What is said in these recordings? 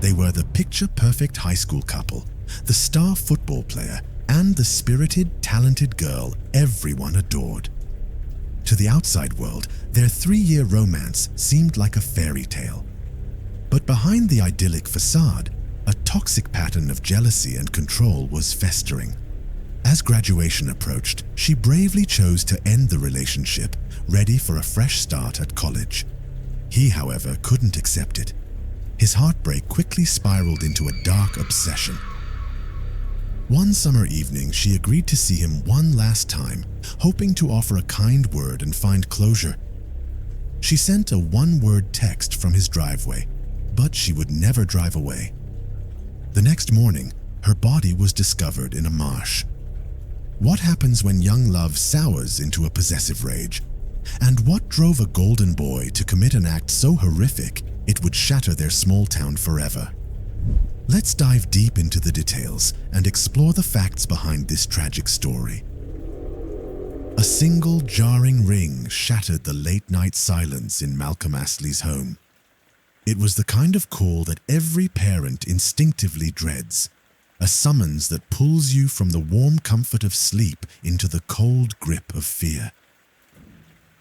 They were the picture-perfect high school couple, the star football player, and the spirited, talented girl everyone adored. To the outside world, their 3-year romance seemed like a fairy tale. But behind the idyllic facade, a toxic pattern of jealousy and control was festering. As graduation approached, she bravely chose to end the relationship, ready for a fresh start at college. He, however, couldn't accept it. His heartbreak quickly spiraled into a dark obsession. One summer evening, she agreed to see him one last time, hoping to offer a kind word and find closure. She sent a one-word text from his driveway, but she would never drive away. The next morning, her body was discovered in a marsh. What happens when young love sours into a possessive rage? And what drove a golden boy to commit an act so horrific it would shatter their small town forever? Let's dive deep into the details and explore the facts behind this tragic story. A single jarring ring shattered the late-night silence in Malcolm Astley's home. It was the kind of call that every parent instinctively dreads, a summons that pulls you from the warm comfort of sleep into the cold grip of fear.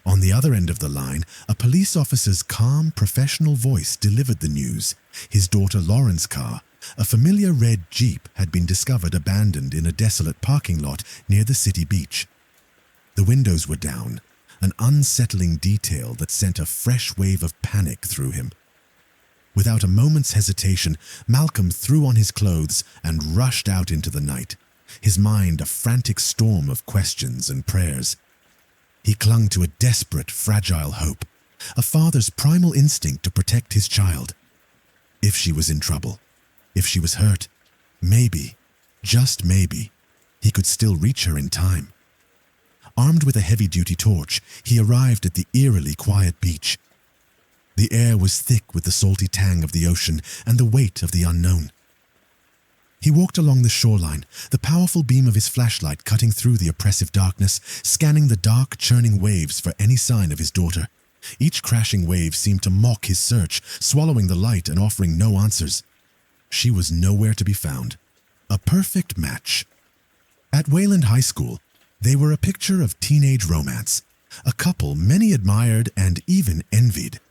On the other end of the line, a police officer's calm, professional voice delivered the news. His daughter Lauren's car, a familiar red Jeep, had been discovered abandoned in a desolate parking lot near the city beach. The windows were down, an unsettling detail that sent a fresh wave of panic through him. Without a moment's hesitation, Malcolm threw on his clothes and rushed out into the night, his mind a frantic storm of questions and prayers. He clung to a desperate, fragile hope, a father's primal instinct to protect his child. If she was in trouble, if she was hurt, maybe, just maybe, he could still reach her in time. Armed with a heavy-duty torch, he arrived at the eerily quiet beach. The air was thick with the salty tang of the ocean and the weight of the unknown. He walked along the shoreline, the powerful beam of his flashlight cutting through the oppressive darkness, scanning the dark, churning waves for any sign of his daughter. Each crashing wave seemed to mock his search, swallowing the light and offering no answers. She was nowhere to be found. A perfect match. At Wayland High School, they were a picture of teenage romance, a couple many admired and even envied.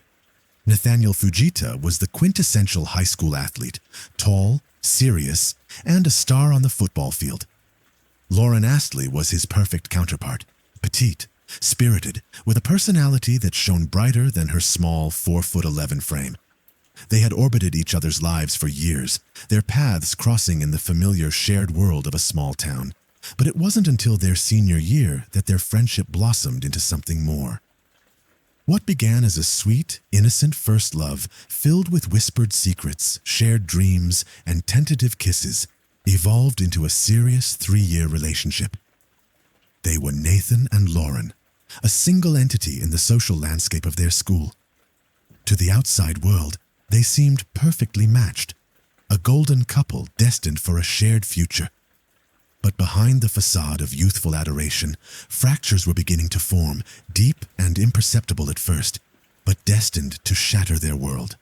Nathaniel Fujita was the quintessential high school athlete, tall, serious, and a star on the football field. Lauren Astley was his perfect counterpart, petite, spirited, with a personality that shone brighter than her small 4'11" frame. They had orbited each other's lives for years, their paths crossing in the familiar shared world of a small town. But it wasn't until their senior year that their friendship blossomed into something more. What began as a sweet, innocent first love, filled with whispered secrets, shared dreams, and tentative kisses, evolved into a serious 3-year relationship. They were Nathan and Lauren, a single entity in the social landscape of their school. To the outside world, they seemed perfectly matched, a golden couple destined for a shared future. But behind the facade of youthful adoration, fractures were beginning to form, deep and imperceptible at first, but destined to shatter their world.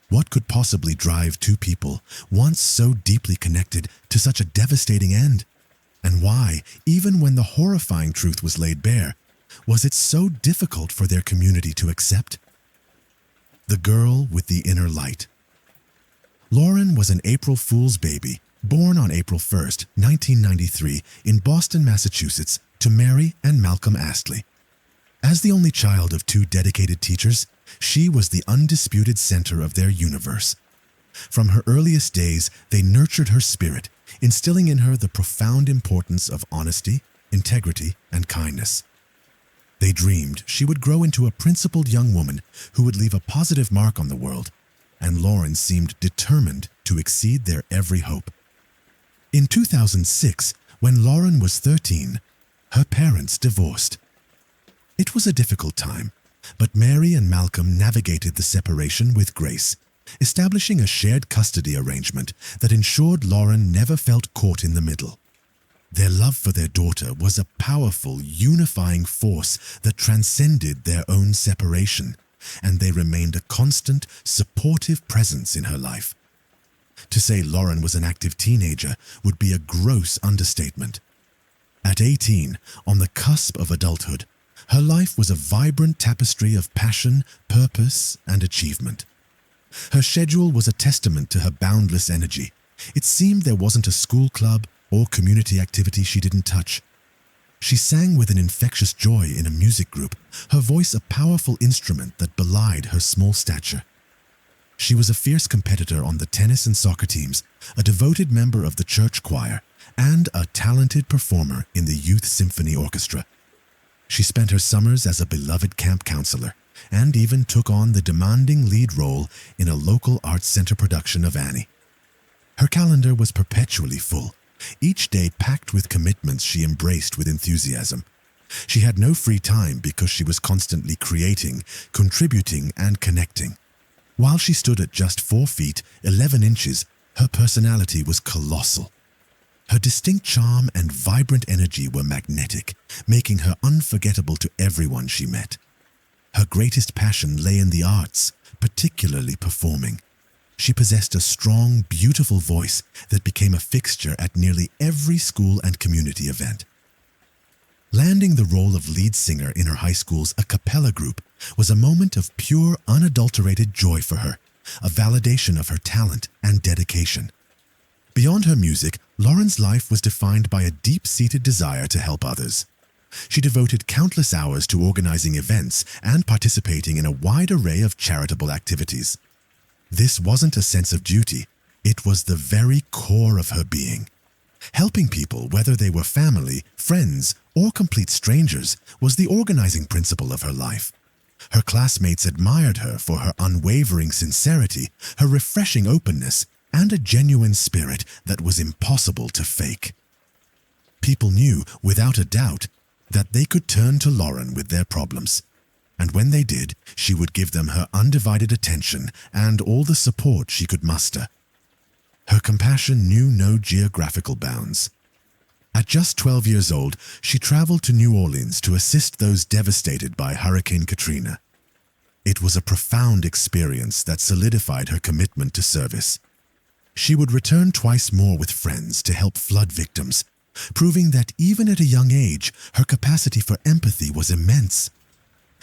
What could possibly drive two people, once so deeply connected, to such a devastating end? And why, even when the horrifying truth was laid bare, was it so difficult for their community to accept? The girl with the inner light. Lauren was an April Fool's baby, born on April 1st, 1993, in Boston, Massachusetts, to Mary and Malcolm Astley. As the only child of 2 dedicated teachers, she was the undisputed center of their universe. From her earliest days, they nurtured her spirit, instilling in her the profound importance of honesty, integrity, and kindness. They dreamed she would grow into a principled young woman who would leave a positive mark on the world, and Lauren seemed determined to exceed their every hope. In 2006, when Lauren was 13, her parents divorced. It was a difficult time, but Mary and Malcolm navigated the separation with grace, establishing a shared custody arrangement that ensured Lauren never felt caught in the middle. Their love for their daughter was a powerful, unifying force that transcended their own separation, and they remained a constant, supportive presence in her life, To say Lauren was an active teenager would be a gross understatement. At 18, on the cusp of adulthood, her life was a vibrant tapestry of passion, purpose, and achievement. Her schedule was a testament to her boundless energy. It seemed there wasn't a school club or community activity she didn't touch. She sang with an infectious joy in a music group, her voice a powerful instrument that belied her small stature. She was a fierce competitor on the tennis and soccer teams, a devoted member of the church choir, and a talented performer in the youth symphony orchestra. She spent her summers as a beloved camp counselor, and even took on the demanding lead role in a local arts center production of Annie. Her calendar was perpetually full, each day packed with commitments she embraced with enthusiasm. She had no free time because she was constantly creating, contributing, and connecting. While she stood at just 4 feet, 11 inches, her personality was colossal. Her distinct charm and vibrant energy were magnetic, making her unforgettable to everyone she met. Her greatest passion lay in the arts, particularly performing. She possessed a strong, beautiful voice that became a fixture at nearly every school and community event. Landing the role of lead singer in her high school's a cappella group was a moment of pure, unadulterated joy for her, a validation of her talent and dedication. Beyond her music, Lauren's life was defined by a deep-seated desire to help others. She devoted countless hours to organizing events and participating in a wide array of charitable activities. This wasn't a sense of duty, it was the very core of her being. Helping people, whether they were family, friends, or complete strangers, was the organizing principle of her life. Her classmates admired her for her unwavering sincerity, her refreshing openness, and a genuine spirit that was impossible to fake. People knew, without a doubt, that they could turn to Lauren with their problems. And when they did, she would give them her undivided attention and all the support she could muster. Her compassion knew no geographical bounds. At just 12 years old, she traveled to New Orleans to assist those devastated by Hurricane Katrina. It was a profound experience that solidified her commitment to service. She would return twice more with friends to help flood victims, proving that even at a young age, her capacity for empathy was immense.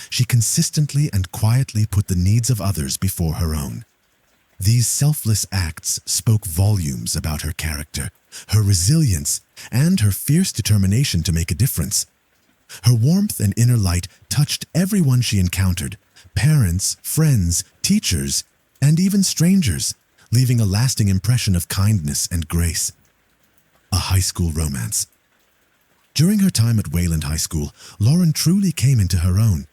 She consistently and quietly put the needs of others before her own. These selfless acts spoke volumes about her character, her resilience, and her fierce determination to make a difference. Her warmth and inner light touched everyone she encountered, parents, friends, teachers, and even strangers, leaving a lasting impression of kindness and grace. A high school romance. During her time at Wayland High School, Lauren truly came into her own.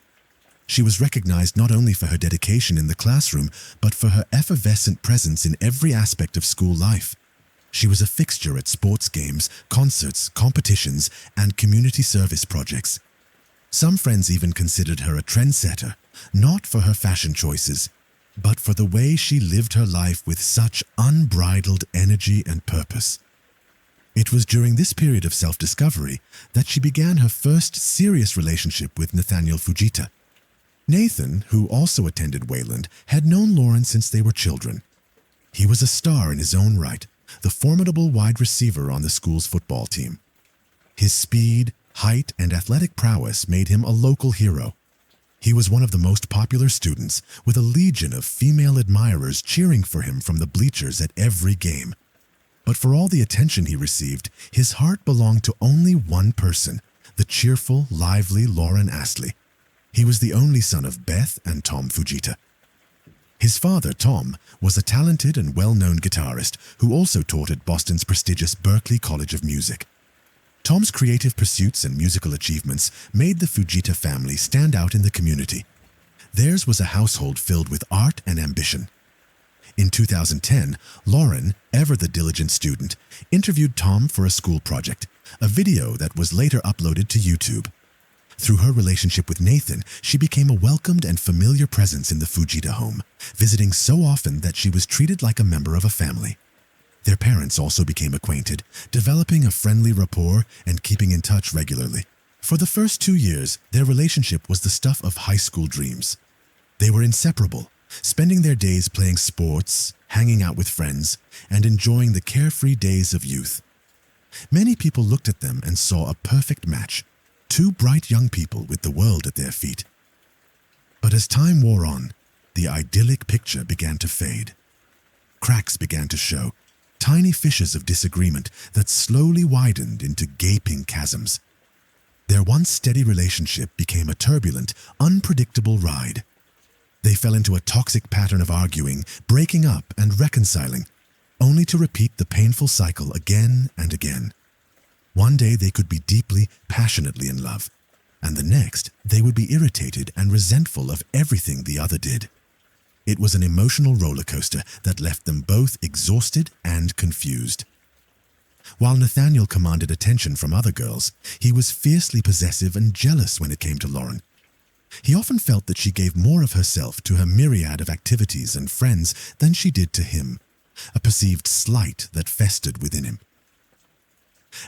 She was recognized not only for her dedication in the classroom, but for her effervescent presence in every aspect of school life. She was a fixture at sports games, concerts, competitions, and community service projects. Some friends even considered her a trendsetter, not for her fashion choices, but for the way she lived her life with such unbridled energy and purpose. It was during this period of self-discovery that she began her first serious relationship with Nathaniel Fujita. Nathan, who also attended Wayland, had known Lauren since they were children. He was a star in his own right, the formidable wide receiver on the school's football team. His speed, height, and athletic prowess made him a local hero. He was one of the most popular students, with a legion of female admirers cheering for him from the bleachers at every game. But for all the attention he received, his heart belonged to only one person, the cheerful, lively Lauren Astley. He was the only son of Beth and Tom Fujita. His father, Tom, was a talented and well-known guitarist who also taught at Boston's prestigious Berklee College of Music. Tom's creative pursuits and musical achievements made the Fujita family stand out in the community. Theirs was a household filled with art and ambition. In 2010, Lauren, ever the diligent student, interviewed Tom for a school project, a video that was later uploaded to YouTube. Through her relationship with Nathan, she became a welcomed and familiar presence in the Fujita home, visiting so often that she was treated like a member of a family. Their parents also became acquainted, developing a friendly rapport and keeping in touch regularly. For the first 2 years, their relationship was the stuff of high school dreams. They were inseparable, spending their days playing sports, hanging out with friends, and enjoying the carefree days of youth. Many people looked at them and saw a perfect match, two bright young people with the world at their feet. But as time wore on, the idyllic picture began to fade. Cracks began to show, tiny fissures of disagreement that slowly widened into gaping chasms. Their once steady relationship became a turbulent, unpredictable ride. They fell into a toxic pattern of arguing, breaking up, and reconciling, only to repeat the painful cycle again and again. One day they could be deeply, passionately in love, and the next they would be irritated and resentful of everything the other did. It was an emotional roller coaster that left them both exhausted and confused. While Nathaniel commanded attention from other girls, he was fiercely possessive and jealous when it came to Lauren. He often felt that she gave more of herself to her myriad of activities and friends than she did to him, a perceived slight that festered within him.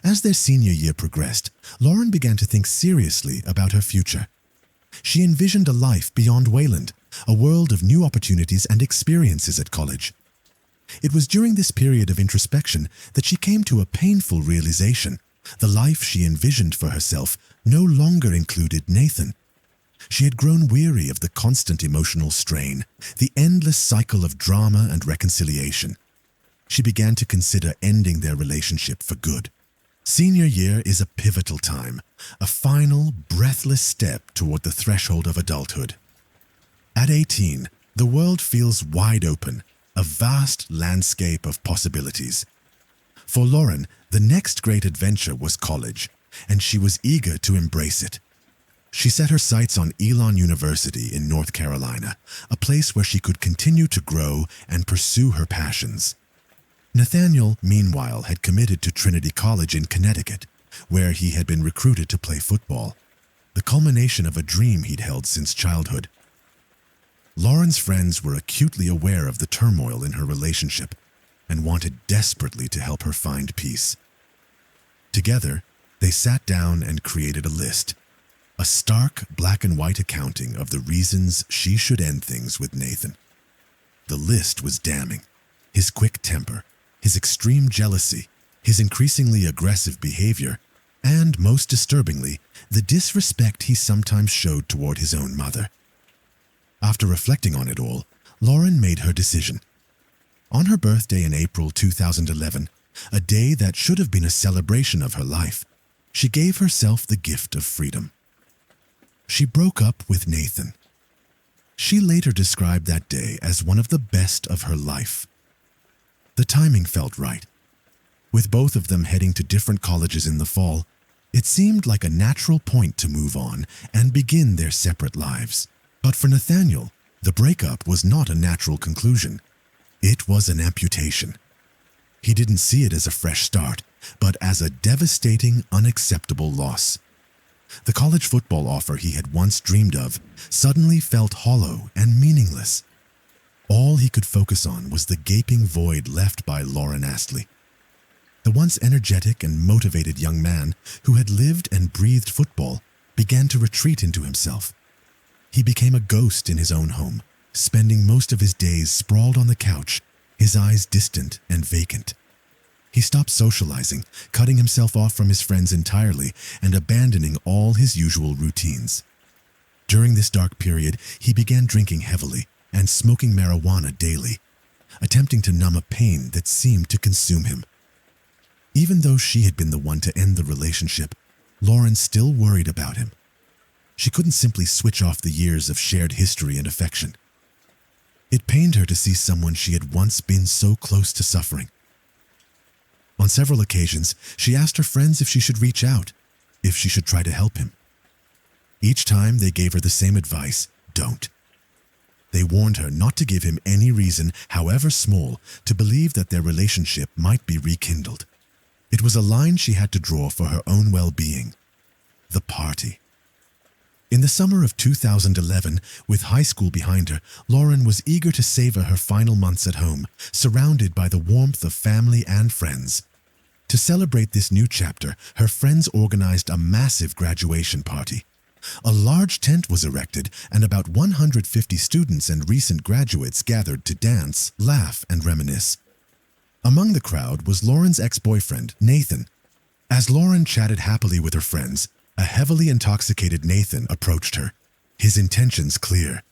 As their senior year progressed, Lauren began to think seriously about her future. She envisioned a life beyond Wayland, a world of new opportunities and experiences at college. It was during this period of introspection that she came to a painful realization. The life she envisioned for herself no longer included Nathan. She had grown weary of the constant emotional strain, the endless cycle of drama and reconciliation. She began to consider ending their relationship for good. Senior year is a pivotal time, a final, breathless step toward the threshold of adulthood. At 18, the world feels wide open, a vast landscape of possibilities. For Lauren, the next great adventure was college, and she was eager to embrace it. She set her sights on Elon University in North Carolina, a place where she could continue to grow and pursue her passions. Nathaniel, meanwhile, had committed to Trinity College in Connecticut, where he had been recruited to play football, the culmination of a dream he'd held since childhood. Lauren's friends were acutely aware of the turmoil in her relationship and wanted desperately to help her find peace. Together, they sat down and created a list, a stark black and white accounting of the reasons she should end things with Nathan. The list was damning. His quick temper, his extreme jealousy, his increasingly aggressive behavior, and, most disturbingly, the disrespect he sometimes showed toward his own mother. After reflecting on it all, Lauren made her decision. On her birthday in April 2011, a day that should have been a celebration of her life, she gave herself the gift of freedom. She broke up with Nathan. She later described that day as one of the best of her life. The timing felt right. With both of them heading to different colleges in the fall, it seemed like a natural point to move on and begin their separate lives. But for Nathaniel, the breakup was not a natural conclusion. It was an amputation. He didn't see it as a fresh start, but as a devastating, unacceptable loss. The college football offer he had once dreamed of suddenly felt hollow and meaningless. All he could focus on was the gaping void left by Lauren Astley. The once energetic and motivated young man who had lived and breathed football began to retreat into himself. He became a ghost in his own home, spending most of his days sprawled on the couch, his eyes distant and vacant. He stopped socializing, cutting himself off from his friends entirely and abandoning all his usual routines. During this dark period, he began drinking heavily and smoking marijuana daily, attempting to numb a pain that seemed to consume him. Even though she had been the one to end the relationship, Lauren still worried about him. She couldn't simply switch off the years of shared history and affection. It pained her to see someone she had once been so close to suffering. On several occasions, she asked her friends if she should reach out, if she should try to help him. Each time they gave her the same advice: don't. They warned her not to give him any reason, however small, to believe that their relationship might be rekindled. It was a line she had to draw for her own well-being: the party. In the summer of 2011, with high school behind her, Lauren was eager to savor her final months at home, surrounded by the warmth of family and friends. To celebrate this new chapter, her friends organized a massive graduation party. A large tent was erected, and about 150 students and recent graduates gathered to dance, laugh, and reminisce. Among the crowd was Lauren's ex-boyfriend, Nathan. As Lauren chatted happily with her friends, a heavily intoxicated Nathan approached her, his intentions clear.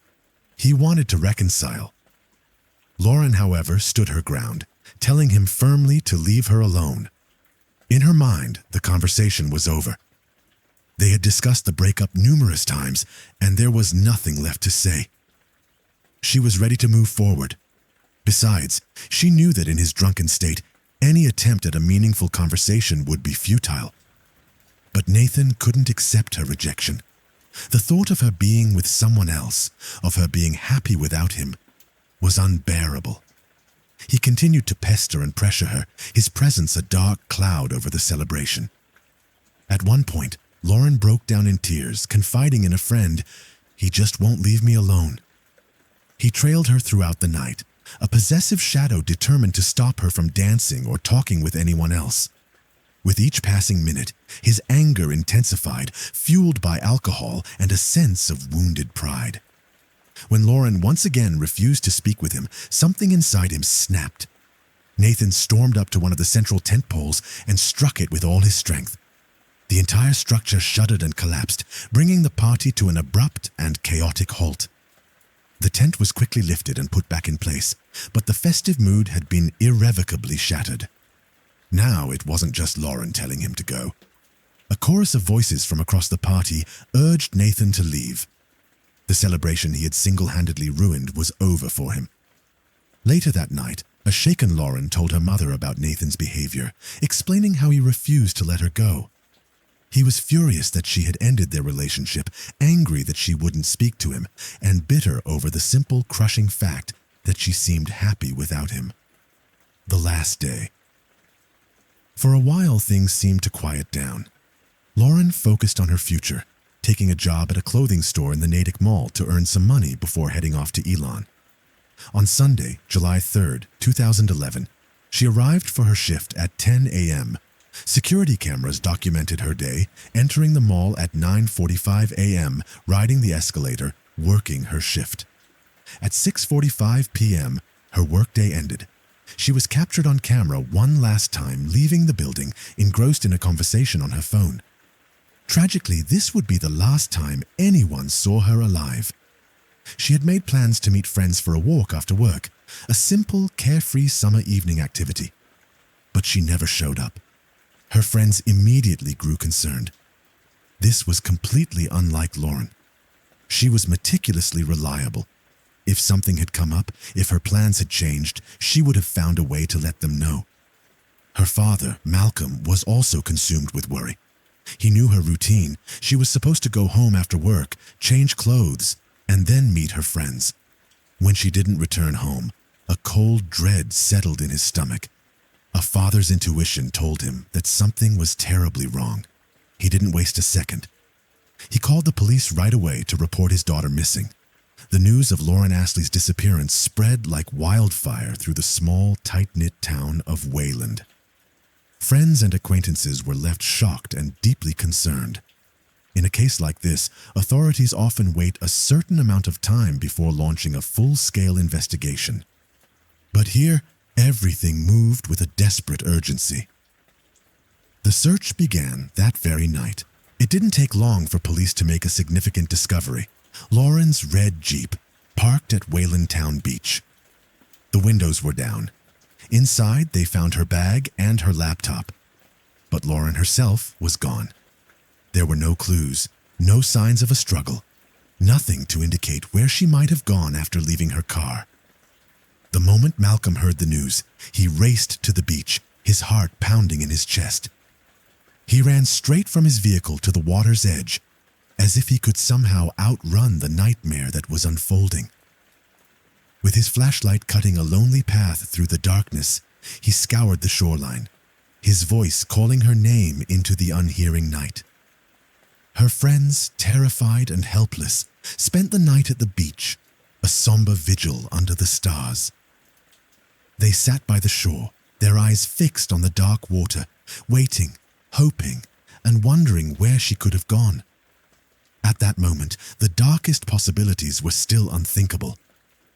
He wanted to reconcile. Lauren, however, stood her ground, telling him firmly to leave her alone. In her mind, the conversation was over. They had discussed the breakup numerous times, and there was nothing left to say. She was ready to move forward. Besides, she knew that in his drunken state, any attempt at a meaningful conversation would be futile. But Nathan couldn't accept her rejection. The thought of her being with someone else, of her being happy without him, was unbearable. He continued to pester and pressure her, his presence a dark cloud over the celebration. At one point, Lauren broke down in tears, confiding in a friend, "He just won't leave me alone." He trailed her throughout the night, a possessive shadow determined to stop her from dancing or talking with anyone else. With each passing minute, his anger intensified, fueled by alcohol and a sense of wounded pride. When Lauren once again refused to speak with him, something inside him snapped. Nathan stormed up to one of the central tent poles and struck it with all his strength. The entire structure shuddered and collapsed, bringing the party to an abrupt and chaotic halt. The tent was quickly lifted and put back in place, but the festive mood had been irrevocably shattered. Now it wasn't just Lauren telling him to go. A chorus of voices from across the party urged Nathan to leave. The celebration he had single-handedly ruined was over for him. Later that night, a shaken Lauren told her mother about Nathan's behavior, explaining how he refused to let her go. He was furious that she had ended their relationship, angry that she wouldn't speak to him, and bitter over the simple, crushing fact that she seemed happy without him. The last day. For a while, things seemed to quiet down. Lauren focused on her future, taking a job at a clothing store in the Natick Mall to earn some money before heading off to Elon. On Sunday, July 3rd, 2011, she arrived for her shift at 10 a.m. Security cameras documented her day, entering the mall at 9:45 a.m., riding the escalator, working her shift. At 6:45 p.m., her workday ended. She was captured on camera one last time leaving the building, engrossed in a conversation on her phone. Tragically, this would be the last time anyone saw her alive. She had made plans to meet friends for a walk after work, a simple, carefree summer evening activity. But she never showed up. Her friends immediately grew concerned. This was completely unlike Lauren. She was meticulously reliable. If something had come up, if her plans had changed, she would have found a way to let them know. Her father, Malcolm, was also consumed with worry. He knew her routine. She was supposed to go home after work, change clothes, and then meet her friends. When she didn't return home, a cold dread settled in his stomach. A father's intuition told him that something was terribly wrong. He didn't waste a second. He called the police right away to report his daughter missing. The news of Lauren Astley's disappearance spread like wildfire through the small, tight-knit town of Wayland. Friends and acquaintances were left shocked and deeply concerned. In a case like this, authorities often wait a certain amount of time before launching a full-scale investigation. But here, everything moved with a desperate urgency. The search began that very night. It didn't take long for police to make a significant discovery. Lauren's red Jeep, parked at Wayland Town Beach. The windows were down. Inside, they found her bag and her laptop. But Lauren herself was gone. There were no clues, no signs of a struggle, nothing to indicate where she might have gone after leaving her car. The moment Malcolm heard the news, he raced to the beach, his heart pounding in his chest. He ran straight from his vehicle to the water's edge, as if he could somehow outrun the nightmare that was unfolding. With his flashlight cutting a lonely path through the darkness, he scoured the shoreline, his voice calling her name into the unhearing night. Her friends, terrified and helpless, spent the night at the beach, a somber vigil under the stars. They sat by the shore, their eyes fixed on the dark water, waiting, hoping, and wondering where she could have gone. At that moment, the darkest possibilities were still unthinkable.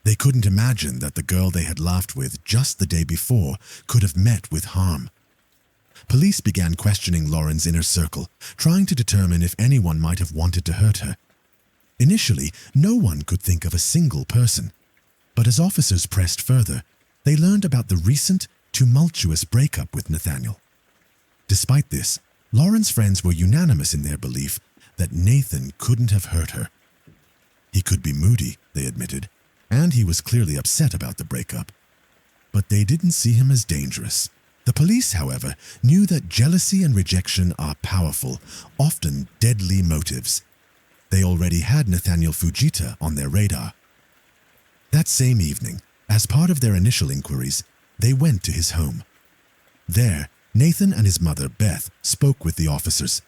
They couldn't imagine that the girl they had laughed with just the day before could have met with harm. Police began questioning Lauren's inner circle, trying to determine if anyone might have wanted to hurt her. Initially, no one could think of a single person, but as officers pressed further, they learned about the recent, tumultuous breakup with Nathaniel. Despite this, Lauren's friends were unanimous in their belief that Nathan couldn't have hurt her. He could be moody, they admitted, and he was clearly upset about the breakup. But they didn't see him as dangerous. The police, however, knew that jealousy and rejection are powerful, often deadly motives. They already had Nathaniel Fujita on their radar. That same evening, as part of their initial inquiries, they went to his home. There, Nathan and his mother, Beth, spoke with the officers.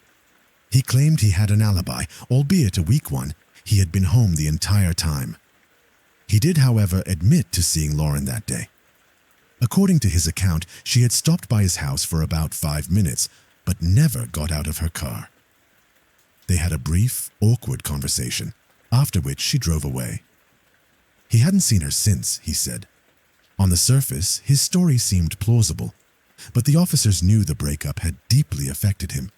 He claimed he had an alibi, albeit a weak one. He had been home the entire time. He did, however, admit to seeing Lauren that day. According to his account, she had stopped by his house for about 5 minutes, but never got out of her car. They had a brief, awkward conversation, after which she drove away. He hadn't seen her since, he said. On the surface, his story seemed plausible, but the officers knew the breakup had deeply affected him.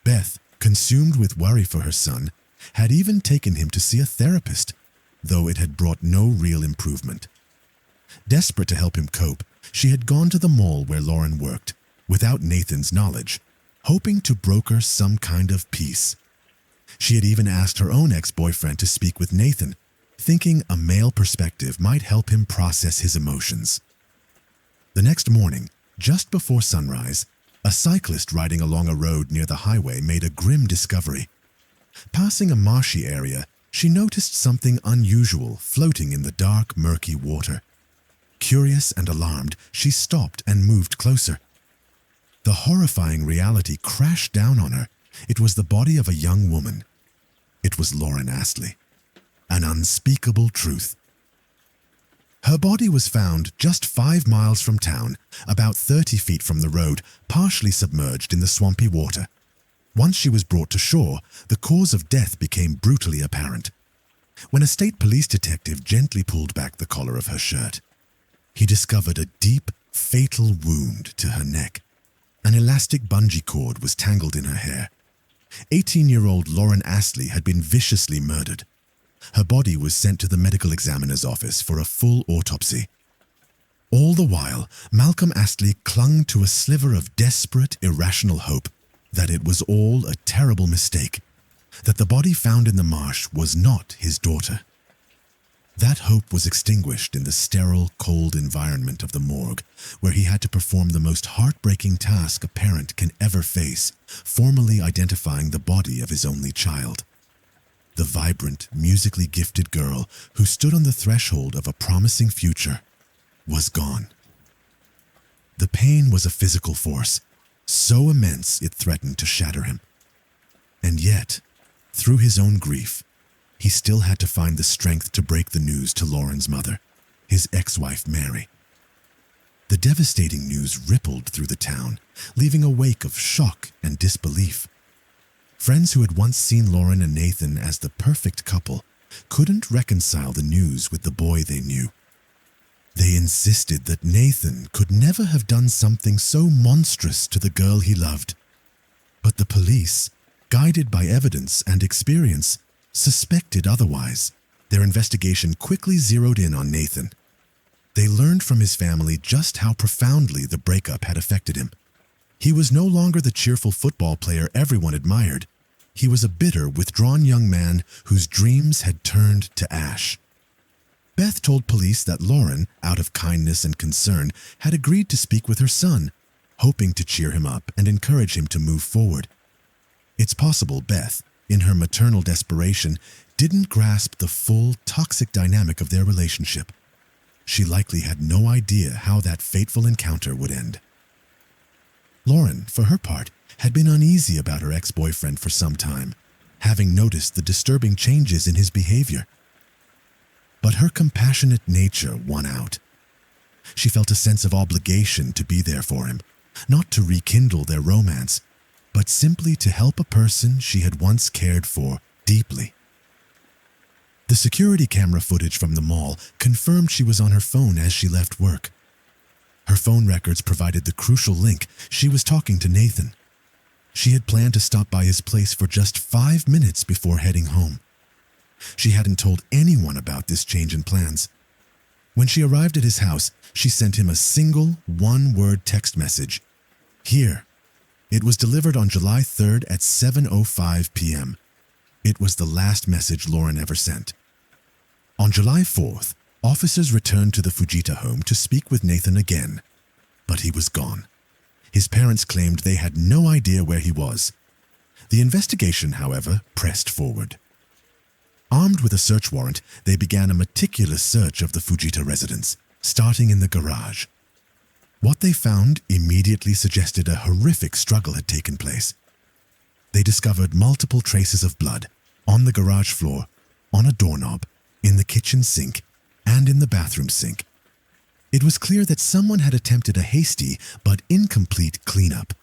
Beth, consumed with worry for her son, had even taken him to see a therapist, though it had brought no real improvement. Desperate to help him cope, she had gone to the mall where Lauren worked, without Nathan's knowledge, hoping to broker some kind of peace. She had even asked her own ex-boyfriend to speak with Nathan, thinking a male perspective might help him process his emotions. The next morning, just before sunrise, a cyclist riding along a road near the highway made a grim discovery. Passing a marshy area, she noticed something unusual floating in the dark, murky water. Curious and alarmed, she stopped and moved closer. The horrifying reality crashed down on her. It was the body of a young woman. It was Lauren Astley. An unspeakable truth. Her body was found just 5 miles from town, about 30 feet from the road, partially submerged in the swampy water. Once she was brought to shore, the cause of death became brutally apparent. When a state police detective gently pulled back the collar of her shirt, he discovered a deep, fatal wound to her neck. An elastic bungee cord was tangled in her hair. 18-year-old Lauren Astley had been viciously murdered. Her body was sent to the medical examiner's office for a full autopsy. All the while, Malcolm Astley clung to a sliver of desperate, irrational hope that it was all a terrible mistake, that the body found in the marsh was not his daughter. That hope was extinguished in the sterile, cold environment of the morgue, where he had to perform the most heartbreaking task a parent can ever face, formally identifying the body of his only child. The vibrant, musically gifted girl who stood on the threshold of a promising future was gone. The pain was a physical force, so immense it threatened to shatter him. And yet, through his own grief, he still had to find the strength to break the news to Lauren's mother, his ex-wife Mary. The devastating news rippled through the town, leaving a wake of shock and disbelief. Friends who had once seen Lauren and Nathan as the perfect couple couldn't reconcile the news with the boy they knew. They insisted that Nathan could never have done something so monstrous to the girl he loved. But the police, guided by evidence and experience, suspected otherwise. Their investigation quickly zeroed in on Nathan. They learned from his family just how profoundly the breakup had affected him. He was no longer the cheerful football player everyone admired. He was a bitter, withdrawn young man whose dreams had turned to ash. Beth told police that Lauren, out of kindness and concern, had agreed to speak with her son, hoping to cheer him up and encourage him to move forward. It's possible Beth, in her maternal desperation, didn't grasp the full, toxic dynamic of their relationship. She likely had no idea how that fateful encounter would end. Lauren, for her part, had been uneasy about her ex-boyfriend for some time, having noticed the disturbing changes in his behavior. But her compassionate nature won out. She felt a sense of obligation to be there for him, not to rekindle their romance, but simply to help a person she had once cared for deeply. The security camera footage from the mall confirmed she was on her phone as she left work. Her phone records provided the crucial link: she was talking to Nathan. She had planned to stop by his place for just 5 minutes before heading home. She hadn't told anyone about this change in plans. When she arrived at his house, she sent him a single, one-word text message: "Here." It was delivered on July 3rd at 7:05 p.m. It was the last message Lauren ever sent. On July 4th, officers returned to the Fujita home to speak with Nathan again, but he was gone. His parents claimed they had no idea where he was. The investigation, however, pressed forward. Armed with a search warrant, they began a meticulous search of the Fujita residence, starting in the garage. What they found immediately suggested a horrific struggle had taken place. They discovered multiple traces of blood on the garage floor, on a doorknob, in the kitchen sink, and in the bathroom sink. It was clear that someone had attempted a hasty but incomplete cleanup.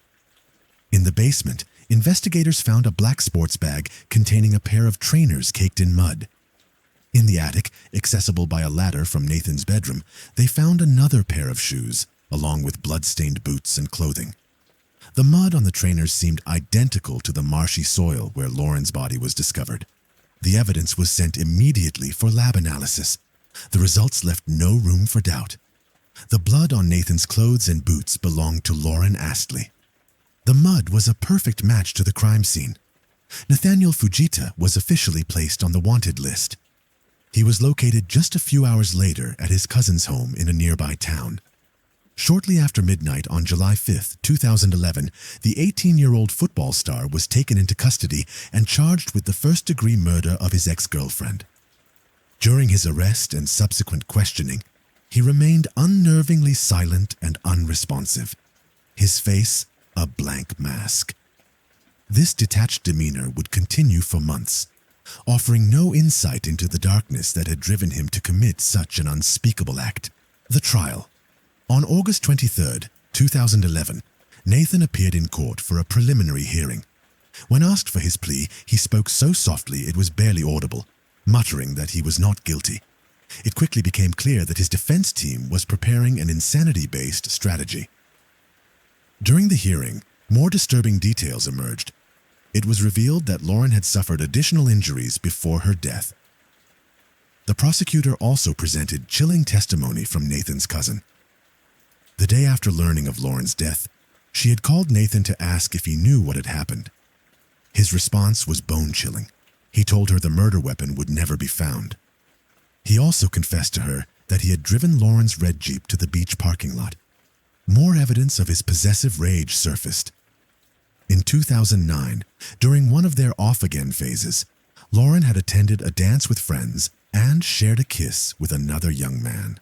In the basement, investigators found a black sports bag containing a pair of trainers caked in mud. In the attic, accessible by a ladder from Nathan's bedroom, they found another pair of shoes, along with blood-stained boots and clothing. The mud on the trainers seemed identical to the marshy soil where Lauren's body was discovered. The evidence was sent immediately for lab analysis. The results left no room for doubt. The blood on Nathan's clothes and boots belonged to Lauren Astley. The mud was a perfect match to the crime scene. Nathaniel Fujita was officially placed on the wanted list. He was located just a few hours later at his cousin's home in a nearby town. Shortly after midnight on July 5, 2011, the 18-year-old football star was taken into custody and charged with the first-degree murder of his ex-girlfriend. During his arrest and subsequent questioning, he remained unnervingly silent and unresponsive, his face a blank mask. This detached demeanor would continue for months, offering no insight into the darkness that had driven him to commit such an unspeakable act. The trial. On August 23, 2011, Nathan appeared in court for a preliminary hearing. When asked for his plea, he spoke so softly it was barely audible, muttering that he was not guilty. It quickly became clear that his defense team was preparing an insanity-based strategy. During the hearing, more disturbing details emerged. It was revealed that Lauren had suffered additional injuries before her death. The prosecutor also presented chilling testimony from Nathan's cousin. The day after learning of Lauren's death, she had called Nathan to ask if he knew what had happened. His response was bone-chilling. He told her the murder weapon would never be found. He also confessed to her that he had driven Lauren's red Jeep to the beach parking lot. More evidence of his possessive rage surfaced. In 2009, during one of their off-again phases, Lauren had attended a dance with friends and shared a kiss with another young man.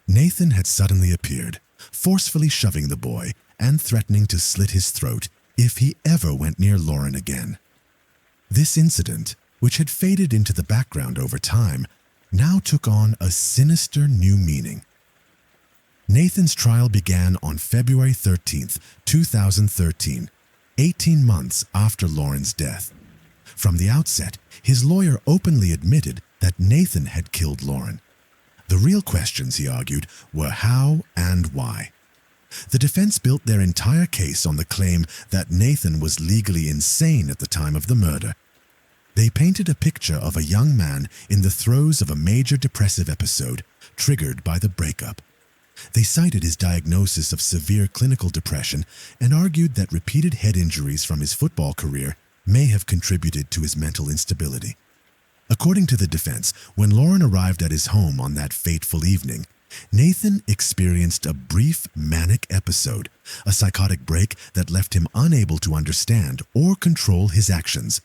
Nathan had suddenly appeared, forcefully shoving the boy and threatening to slit his throat if he ever went near Lauren again. This incident, which had faded into the background over time, now took on a sinister new meaning. Nathan's trial began on February 13, 2013, 18 months after Lauren's death. From the outset, his lawyer openly admitted that Nathan had killed Lauren. The real questions, he argued, were how and why. The defense built their entire case on the claim that Nathan was legally insane at the time of the murder. They painted a picture of a young man in the throes of a major depressive episode triggered by the breakup. They cited his diagnosis of severe clinical depression and argued that repeated head injuries from his football career may have contributed to his mental instability. According to the defense, when Lauren arrived at his home on that fateful evening, Nathan experienced a brief manic episode, a psychotic break that left him unable to understand or control his actions.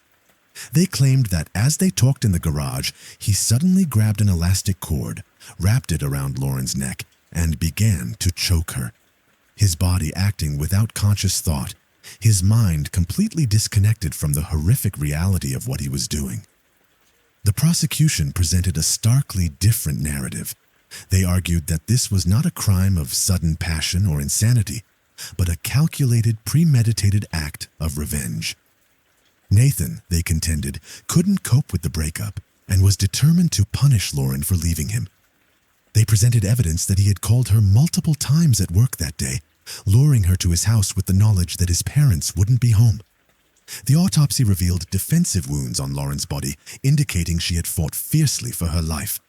They claimed that as they talked in the garage, he suddenly grabbed an elastic cord, wrapped it around Lauren's neck, and began to choke her. His body acting without conscious thought, his mind completely disconnected from the horrific reality of what he was doing. The prosecution presented a starkly different narrative. They argued that this was not a crime of sudden passion or insanity, but a calculated, premeditated act of revenge. Nathan, they contended, couldn't cope with the breakup and was determined to punish Lauren for leaving him. They presented evidence that he had called her multiple times at work that day, luring her to his house with the knowledge that his parents wouldn't be home. The autopsy revealed defensive wounds on Lauren's body, indicating she had fought fiercely for her life.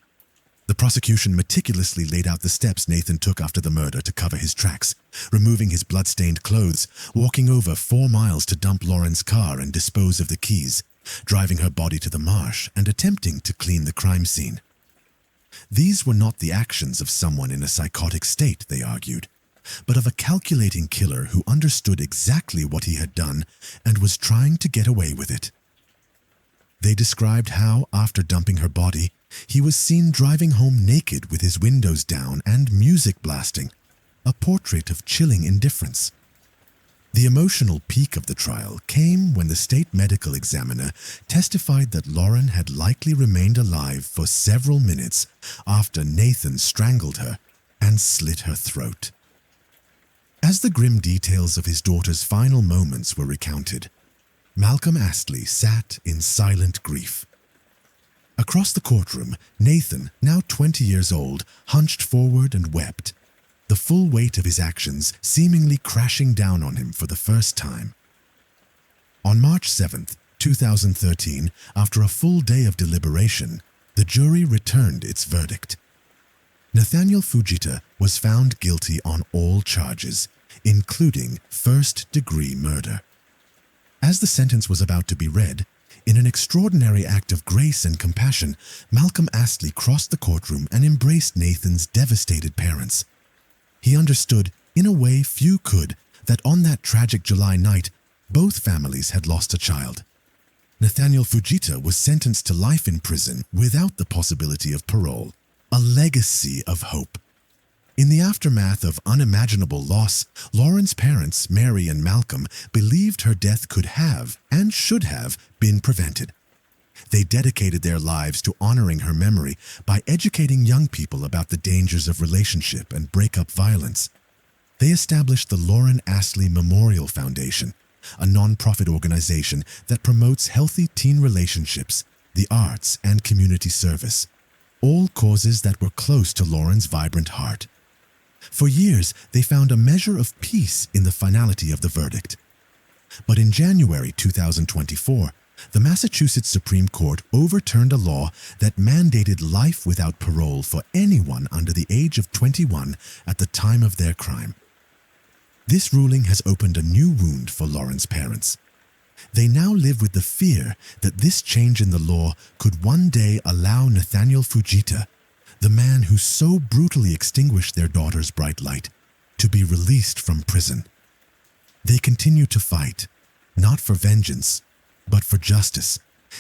The prosecution meticulously laid out the steps Nathan took after the murder to cover his tracks, removing his blood-stained clothes, walking over 4 miles to dump Lauren's car and dispose of the keys, driving her body to the marsh and attempting to clean the crime scene. These were not the actions of someone in a psychotic state, they argued, but of a calculating killer who understood exactly what he had done and was trying to get away with it. They described how, after dumping her body, he was seen driving home naked with his windows down and music blasting, a portrait of chilling indifference. The emotional peak of the trial came when the state medical examiner testified that Lauren had likely remained alive for several minutes after Nathan strangled her and slit her throat. As the grim details of his daughter's final moments were recounted, Malcolm Astley sat in silent grief. Across the courtroom, Nathan, now 20 years old, hunched forward and wept, the full weight of his actions seemingly crashing down on him for the first time. On March 7, 2013, after a full day of deliberation, the jury returned its verdict. Nathaniel Fujita was found guilty on all charges, including first-degree murder. As the sentence was about to be read, in an extraordinary act of grace and compassion, Malcolm Astley crossed the courtroom and embraced Nathan's devastated parents. He understood, in a way few could, that on that tragic July night, both families had lost a child. Nathaniel Fujita was sentenced to life in prison without the possibility of parole, a legacy of hope. In the aftermath of unimaginable loss, Lauren's parents, Mary and Malcolm, believed her death could have, and should have, been prevented. They dedicated their lives to honoring her memory by educating young people about the dangers of relationship and breakup violence. They established the Lauren Astley Memorial Foundation, a non-profit organization that promotes healthy teen relationships, the arts, and community service, all causes that were close to Lauren's vibrant heart. For years, they found a measure of peace in the finality of the verdict. But in January 2024, the Massachusetts Supreme Court overturned a law that mandated life without parole for anyone under the age of 21 at the time of their crime. This ruling has opened a new wound for Lauren's parents. They now live with the fear that this change in the law could one day allow Nathaniel Fujita, the man who so brutally extinguished their daughter's bright light, to be released from prison. They continue to fight, not for vengeance, but for justice,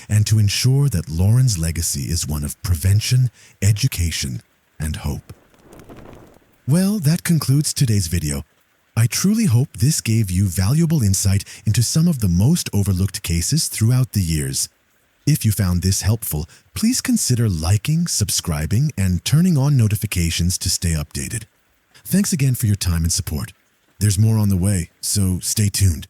and to ensure that Lauren's legacy is one of prevention, education, and hope. Well, that concludes today's video. I truly hope this gave you valuable insight into some of the most overlooked cases throughout the years. If you found this helpful, please consider liking, subscribing, and turning on notifications to stay updated. Thanks again for your time and support. There's more on the way, so stay tuned.